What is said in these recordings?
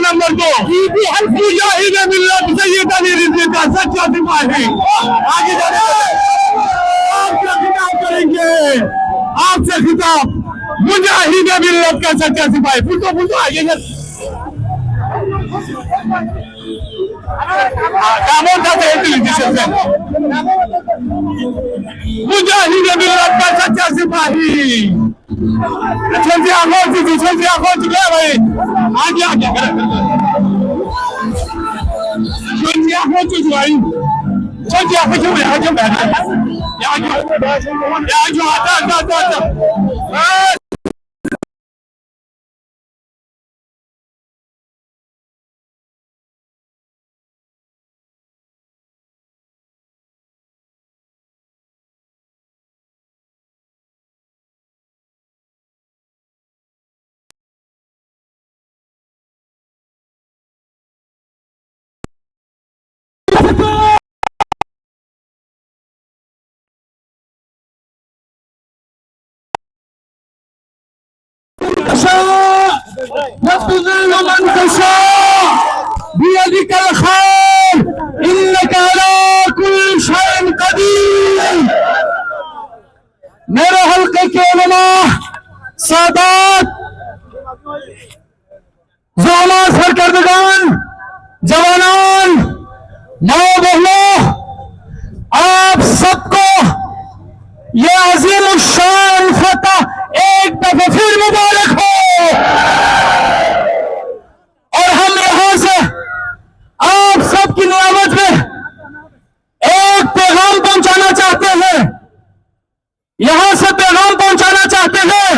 Number 2 मुजाहिद मिल्लत सैयद अली रिजवी का सच्चा सिपाही आगे जाने आपसे खिताब करेंगे। आपसे खिताब मुजाहिद मिल्लत का सच्चा सिपाही। फुल तो आगे मुजाहिद मिल्लत का सच्चा सिपाही। छोटी आंखों गया भाई आगे छोटी आंखों चुचवाई छोटी आंखों क्यों यहाँ क्यों बैठे यहाँ क्यों आता وتضل من تشاء بيدك الخير انك على كل شيء قدير۔ میرے حلقے کے علماء سادات زعماء سرکردگان جوانان ماں بہنوں آپ سب کو یہ عظیم الشان فتح ایک دفعہ پھر مبارک ہو۔ اور ہم یہاں سے آپ سب کی نیابت میں ایک پیغام پہنچانا چاہتے ہیں، یہاں سے پیغام پہنچانا چاہتے ہیں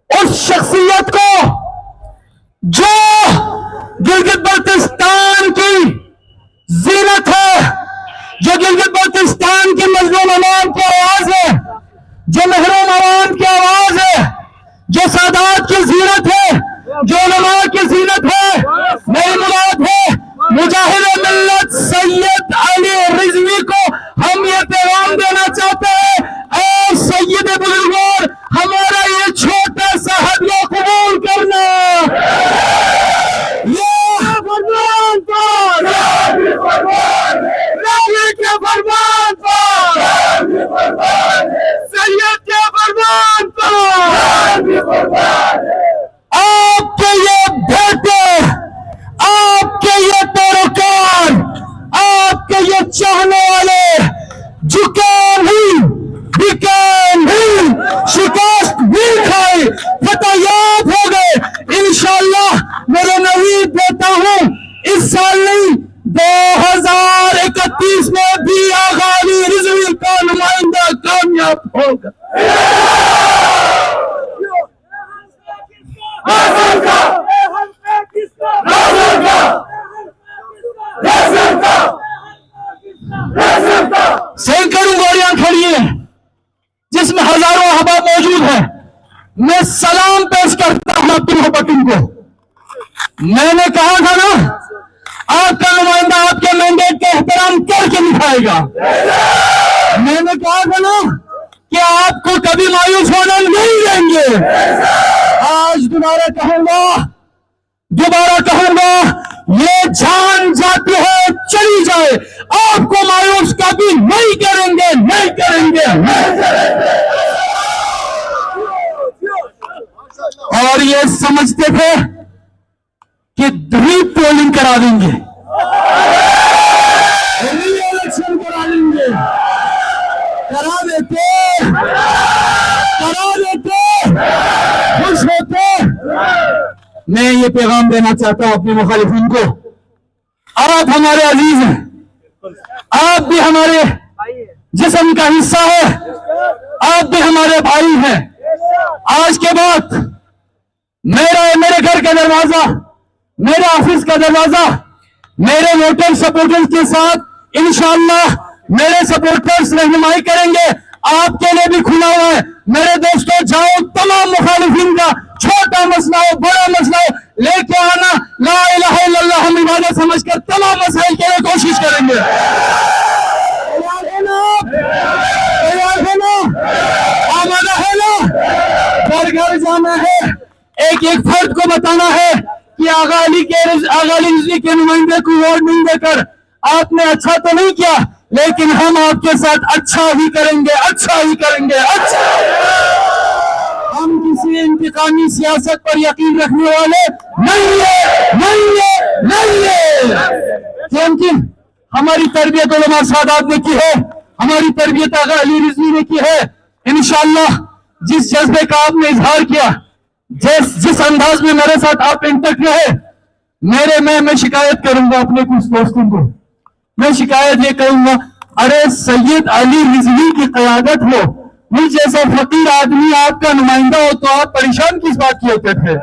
اس شخصیت کو جو گلگت بلتستان کی زینت ہے، جو گلگت بلتستان کی مظلوم عوام کی آواز ہے، جو محروم عوام کی آواز ہے، جو سادات کی زینت ہے، جو علماء کی زینت ہے۔ میری مراد ہے مجاہد ملت سید علی رضوی کو ہم یہ پیغام دینا چاہتے ہیں، اے سید بزرگوار ہمارا یہ چھوٹا سا ہدیہ قبول کرنا۔ یہ فرمان پر راوی کے فرمان پر سید کے فرمان پر آپ کے یہ بیٹے، آپ کے یہ پیروکار، آپ کے یہ چاہنے والے جھکے بھی بکے بھی شکست بھی کھائے فتح یاب ہو گئے انشاءاللہ۔ میرے نوید دیتا ہوں اس سال نہیں 2031 میں بھی آغا علی رضوی کا نمائندہ کامیاب ہوگا۔ سینکڑوں گاڑیاں کھڑی ہیں جس میں ہزاروں احباب موجود ہیں، میں سلام پیش کرتا ہوں آپ کی محبتوں کو۔ میں نے کہا تھا نا آپ کا نمائندہ آپ کے مینڈیٹ کا احترام کر کے دکھائے گا۔ میں نے کہا تھا نا کہ آپ کو کبھی مایوس ہونا نہیں دیں گے۔ آج دوبارہ کہوں گا یہ جان جاتی ہے چلی جائے، آپ کو مایوس کبھی نہیں کریں گے، نہیں کریں گے۔ اور یہ سمجھتے تھے کہ ری پولنگ کرا دیں گے، ری الیکشن کرا دیں گے، کرا دیتے خوش ہوتے۔ میں یہ پیغام دینا چاہتا ہوں اپنے مخالفین کو، آپ ہمارے عزیز ہیں، آپ بھی ہمارے جسم کا حصہ ہے، آپ بھی ہمارے بھائی ہیں۔ آج کے بعد میرے گھر کا دروازہ، میرے آفس کا دروازہ میرے ووٹر سپورٹرز کے ساتھ انشاءاللہ میرے سپورٹرز رہنمائی کریں گے، آپ کے لیے بھی کھلا ہوا ہے۔ میرے دوستوں جاؤ، تمام مخالفین کا چھوٹا مسئلہ ہو بڑا مسئلہ ہو لے کے آنا، لا الہ الا اللہ ہم عبادت سمجھ کر تمام مسائل کے لیے کوشش کریں گے۔ آمادہ ہے نا؟ گھر گھر جانا ہے، ایک ایک فرد کو بتانا ہے कि आगा अली रिजवी के नुमाइंदे को वोट नहीं देकर आपने अच्छा तो नहीं किया, लेकिन हम आपके साथ अच्छा ही करेंगे, अच्छा ही करेंगे, अच्छा। हम किसी इंतकामी सियासत पर यकीन रखने वाले नहीं है, नहीं है, नहीं है। क्योंकि हमारी तरबियत उलमा सादात ने की है, हमारी तरबियत आगा अली रिजवी ने की है। इंशाअल्लाह जिस जज्बे का आपने इजहार किया, जिस अंदाज में मेरे साथ आप इंटक रहे, मैं शिकायत करूंगा अपने कुछ दोस्तों को। मैं शिकायत ये करूंगा, अरे सैयद अली रिजवी की क़यादत हो, मुझ जैसा फकीर आदमी आपका नुमाइंदा हो, तो आप परेशान किस बात की होते थे?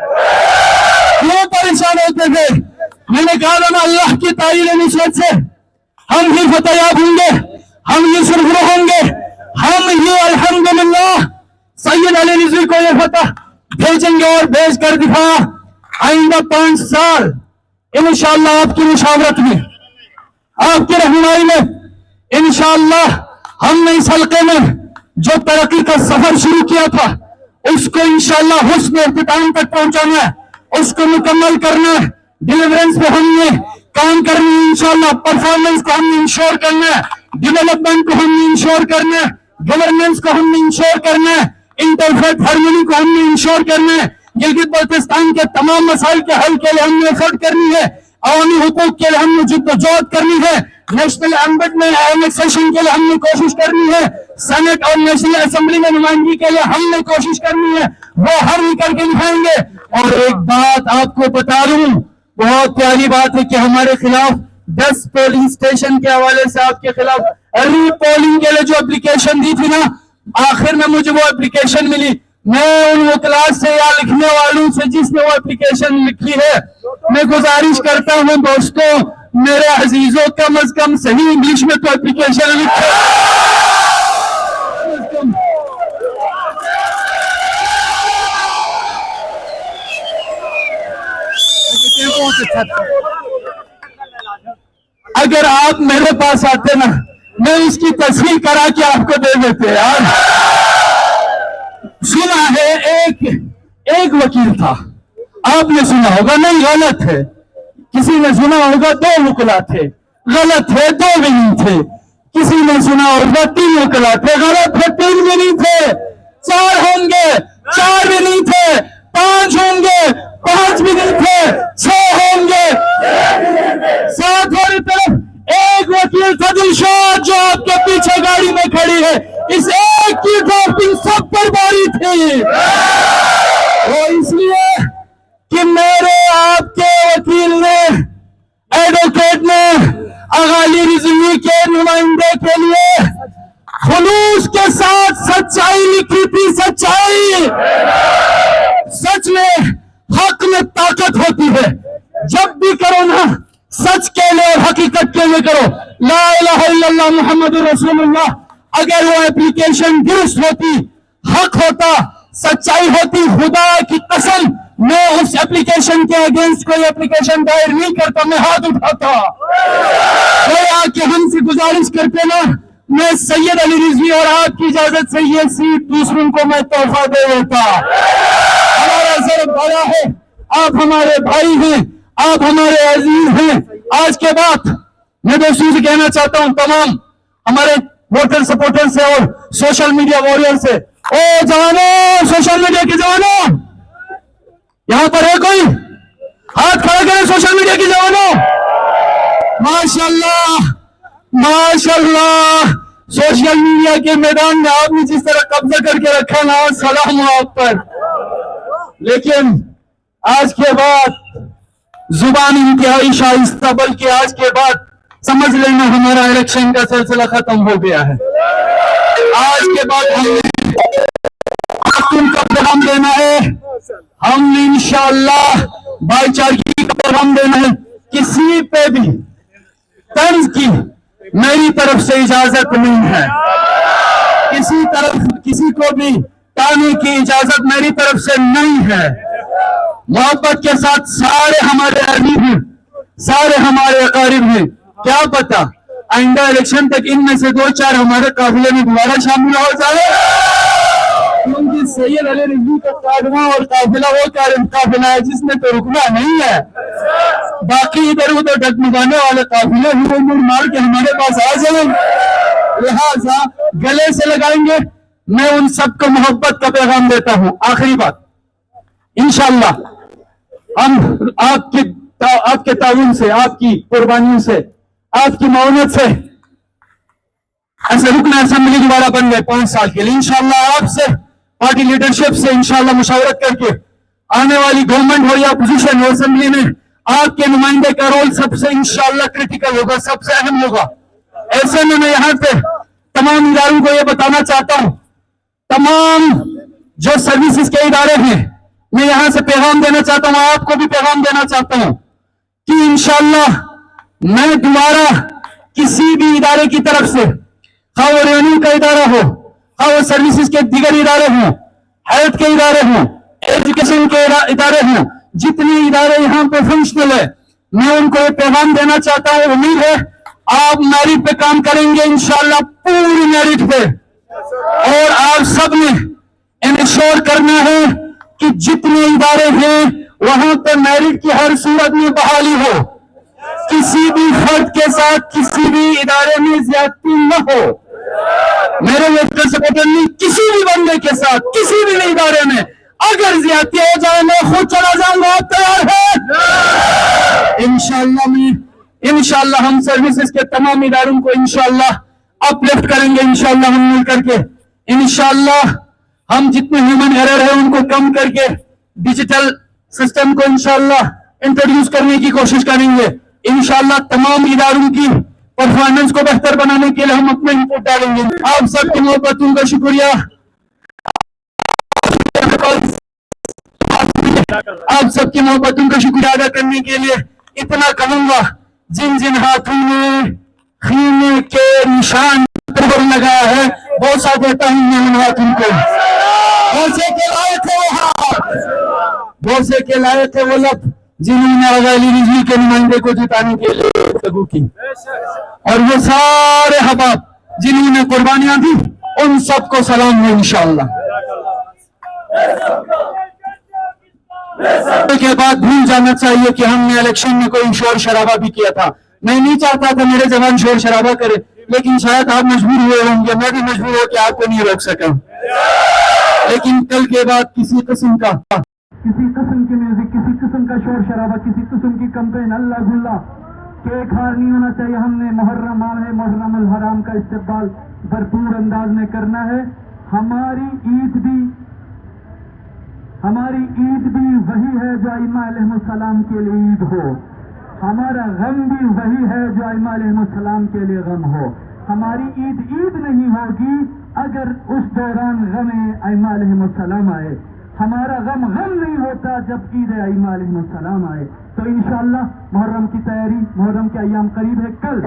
क्यों परेशान होते थे? मैंने कहा ना, अल्लाह की तारीफ निस्बत से हम ही फतेयाब होंगे, हम ही सुरखरू होंगे, हम ही अल्हम्दुलिल्लाह सैयद अली रिजवी को ये फतह भेजेंगे और भेज कर दिखाया। आइंदा 5 साल इंशाअल्लाह आपकी मुशावरत में, आपकी रहनुमाई में इंशाअल्लाह हमने इस हल्के में जो तरक्की का सफर शुरू किया था, उसको इंशाअल्लाह हुस्न इख्तिताम तक पहुंचाना है, उसको मुकम्मल करना है। डिलीवरेंस पे हमने काम करना है इंशाअल्लाह, परफॉर्मेंस को हमने इंश्योर करना है, डेवलपमेंट को हमने इंश्योर करना है, गवर्नेंस को हमने इंश्योर करना है, इंटरफेथ हार्मनी को हमने इंश्योर करना है, गिलगित बल्तिस्तान के तमाम मसाइल के हल के लिए हमने एफर्ट करनी है, अवामी हुकूक के लिए हमने जिद्दोजहद करनी है, नेशनल एनेक्सेशन के लिए हमने कोशिश करनी है, सेनेट और नेशनल असेंबली में नुमाइंदगी के लिए हमने कोशिश करनी है, वो हम ही करके दिखाएंगे। और एक बात आपको बता दूं, बहुत प्यारी बात है कि हमारे खिलाफ 10 पोलिंग स्टेशन के हवाले से आपके खिलाफ री पोलिंग के लिए जो एप्लीकेशन दी थी ना, आखिर में मुझे वो एप्लीकेशन मिली। मैं उन वकलात से या लिखने वालों से जिसने वो एप्लीकेशन लिखी है, मैं गुजारिश करता हूं दोस्तों, मेरे अजीजों, कम अज कम सही इंग्लिश में तो एप्लीकेशन लिखे। अगर आप मेरे पास आते ना, मैं इसकी तस्वीर करा के आपको दे देते यार। सुना है एक वकील था, आपने सुना होगा, नहीं गलत है। किसी ने सुना होगा 2 वकला थे, गलत है, 2 भी नहीं थे। किसी ने सुना होगा 3 वकला थे, गलत है, 3 भी नहीं थे। 4 होंगे, 4 भी नहीं थे। 5 होंगे, 5 भी नहीं थे। 6 होंगे, 7 वाली तरफ एक वकील था दिलशाद, जो आपके पीछे गाड़ी में खड़ी है। इस एक की ड्राफ्टिंग सब पर भारी थी, वो इसलिए कि मेरे आपके वकील ने, एडवोकेट ने आगा अली रिजवी के नुमाइंदे के लिए खुलूस के साथ सच्चाई लिखी थी। सच्चाई, सच में, हक में ताकत होती है। जब भी करो ना, सच के लिए और हकीकत के लिए करो। ला इलाहा इल्लल्लाह मुहम्मदुर रसूलुल्लाह। अगर वो एप्लीकेशन दुरुस्त होती, हक होता, सच्चाई होती, खुदा की कसम मैं उस एप्लीकेशन के अगेंस्ट कोई एप्लीकेशन दायर नहीं करता, मैं हाथ उठाता। कोई आके हमसे गुजारिश करते ना, मैं सैयद अली रिजवी और आपकी इजाजत से ये सीट दूसरों को मैं तोहफा दे देता। हमारा जर बड़ा है, आप हमारे भाई हैं, आप हमारे अजीज हैं। आज के बाद मैं दोस्तों से कहना चाहता हूं, तमाम हमारे वोटर सपोर्टर से और सोशल मीडिया वॉरियर से, ओ जवानों, सोशल मीडिया के जवानों, यहां पर है कोई? हाथ खड़ा करें सोशल मीडिया के जवानों। माशाल्लाह, माशाल्लाह, सोशल मीडिया के मैदान में आपने जिस तरह कब्जा करके रखा ना, सलाम हो आप पर। लेकिन आज के बाद जुबान इंतहाई शाइस्ता, बल्कि आज के बाद समझ लेना हमारा इलेक्शन का सिलसिला खत्म हो गया है। आज के बाद हमें का पैगाम देना है, हम इंशाअल्लाह भाईचारगी का पैगाम देना है। किसी पे भी तंज की मेरी तरफ से इजाजत नहीं है, किसी को भी ताने की इजाजत मेरी तरफ से नहीं है। मोहब्बत के साथ सारे हमारे अजीज हैं, सारे हमारे अकारिब हैं। क्या पता आइंदा इलेक्शन तक इनमें से 2-4 हमारे काफिले में दोबारा शामिल हो जाए, क्योंकि सैयद अली रिजवी का काफिला और काफिला वो काफिला है जिसने तो रुकना नहीं है, बाकी इधर उधर डगमगाने वाले काफिले ही मुड़ मार के हमारे पास आ जाए, लिहाजा गले से लगाएंगे। मैं उन सबको मोहब्बत का पैगाम देता हूं। आखिरी बात, इंशाअल्लाह हम आपके ताउन से, आपकी कुर्बानियों से, आपकी मौनत से ऐसे रुकन असेंबली दोबारा बन गए 5 साल के लिए। इंशाअल्लाह आपसे, पार्टी लीडरशिप से इंशाअल्लाह मुशावरत करके आने वाली गवर्नमेंट हो या अपोजिशन हो, असेंबली में आपके नुमाइंदे का रोल सबसे इंशाअल्लाह क्रिटिकल होगा, सबसे अहम होगा। ऐसे में मैं यहाँ पे तमाम इदारों को ये बताना चाहता हूँ, तमाम जो सर्विसेज के इदारे हैं, मैं यहां से पैगाम देना चाहता हूं, आपको भी पैगाम देना चाहता हूं कि इंशाअल्लाह मैं दोबारा किसी भी इदारे की तरफ से, खा वो रेवेन्यू का इदारा हो, खा वो सर्विसेज के दीगर इदारे हों, हेल्थ के इदारे हों, एजुकेशन के इदारे हों, जितने इदारे यहाँ पे फंक्शनल है, मैं उनको ये पैगाम देना चाहता हूं। उम्मीद है आप मेरिट पे काम करेंगे इंशाअल्लाह, पूरी मेरिट पे, और आप सब ने इंश्योर करना है कि जितने इदारे हैं वहां पे मेरिट की हर सूरत में बहाली हो, किसी भी फर्द के साथ किसी भी इदारे में ज्यादती न हो। मेरे इलेक्टेड सपोर्टर ने किसी भी बंदे के साथ किसी भी इदारे में अगर ज्यादती हो जाए मैं खुद चला जाऊंगा। आप तैयार है? इंशाअल्लाह हम सर्विसेज के तमाम इदारों को इंशाअल्लाह अपलिफ्ट करेंगे, इंशाअल्लाह हम मिल करके, इंशाअल्लाह हम जितने ह्यूमन एरर है उनको कम करके डिजिटल सिस्टम को इंशाअल्लाह इंट्रोड्यूस करने की कोशिश करेंगे। इंशाअल्लाह तमाम इदारों की परफॉर्मेंस को बेहतर बनाने के लिए हम अपना इनपुट डालेंगे। आप सबकी मोहब्बतों का शुक्रिया, आप सबकी मोहब्बतों का शुक्रिया अदा करने के लिए इतना कहूंगा, जिन जिन हाथों में खीने के निशान लगाया है बहुत सा देता हूं मैं उन हाथों को। बोसे के लाए थे वो हाथ, बोसे के लाए थे वो लब जिन्होंने अली रिजवी के नुमाइंदे को जिताने के लिए गुफ्तगू की, और वो सारे हबाब जिन्होंने कुर्बानियां दी उन सबको सलाम है इंशाअल्लाह। के बाद भूल जाना चाहिए कि हमने इलेक्शन में कोई शोर शराबा भी किया था। मैं नहीं चाहता था मेरे जवान शोर शराबा करे, लेकिन शायद आप मजबूर हुए होंगे, मैं भी मजबूर हो कि आपको नहीं रोक सका। लेकिन कल के बाद किसी किस्म की म्यूजिक, किसी किस्म का शोर शराबा, किसी किस्म की कंपेन, अल्लाह गुल्ला केक हार नहीं होना चाहिए। हमने मुहर्रम माह है, मुहर्रम अल हराम का इस्तेमाल भरपूर अंदाज में करना है। हमारी ईद भी वही है जो इमाम अलैहिस्सलाम के लिए ईद हो, हमारा गम भी वही है जो इमाम अलैहिस्सलाम के लिए गम हो। हमारी ईद नहीं होगी अगर उस दौरान गम इमाम अलैहिस्सलाम आए। हमारा गम नहीं होता जब ईद इमाम अलैहिस्सलाम आए। तो इंशाअल्लाह मुहर्रम की तैयारी, मुहर्रम के अय्याम करीब है, कल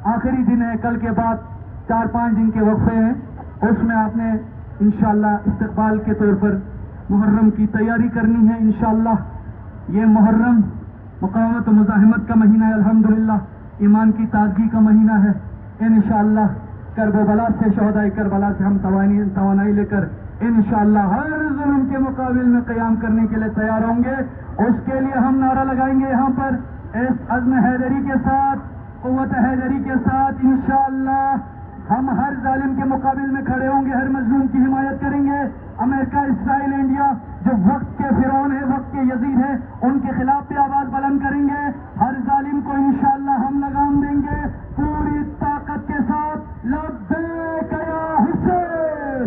आखिरी दिन है, कल के बाद 4-5 दिन के वक्फे हैं, उसमें आपने इंशाअल्लाह इस्तकबाल के तौर पर मुहर्रम की तैयारी करनी है। इंशाअल्लाह ये मुहर्रम मुकावमत और मुज़ाहिमत का महीना है, अल्हम्दुलिल्लाह ईमान की ताजगी का महीना है। इंशाअल्लाह करबला से, शहदाए करबला से हम तवानाई लेकर इंशाअल्लाह हर जुल्म के मुकाबिल में क़याम करने के लिए तैयार होंगे। उसके लिए हम नारा लगाएंगे यहाँ पर इस अज़्म हैदरी के साथ, क़ुव्वत हैदरी के साथ। इंशाअल्लाह हम हर जालिम के मुकाबिल में खड़े होंगे, हर मजलूम की हिमायत करेंगे। अमेरिका, इसराइल, इंडिया जो वक्त के फिरौन है, वक्त के यजीद है, उनके खिलाफ भी आवाज बुलंद करेंगे। हर जालिम को इंशाअल्लाह हम लगाम देंगे पूरी ताकत के साथ। लब्बैक या हुसैन।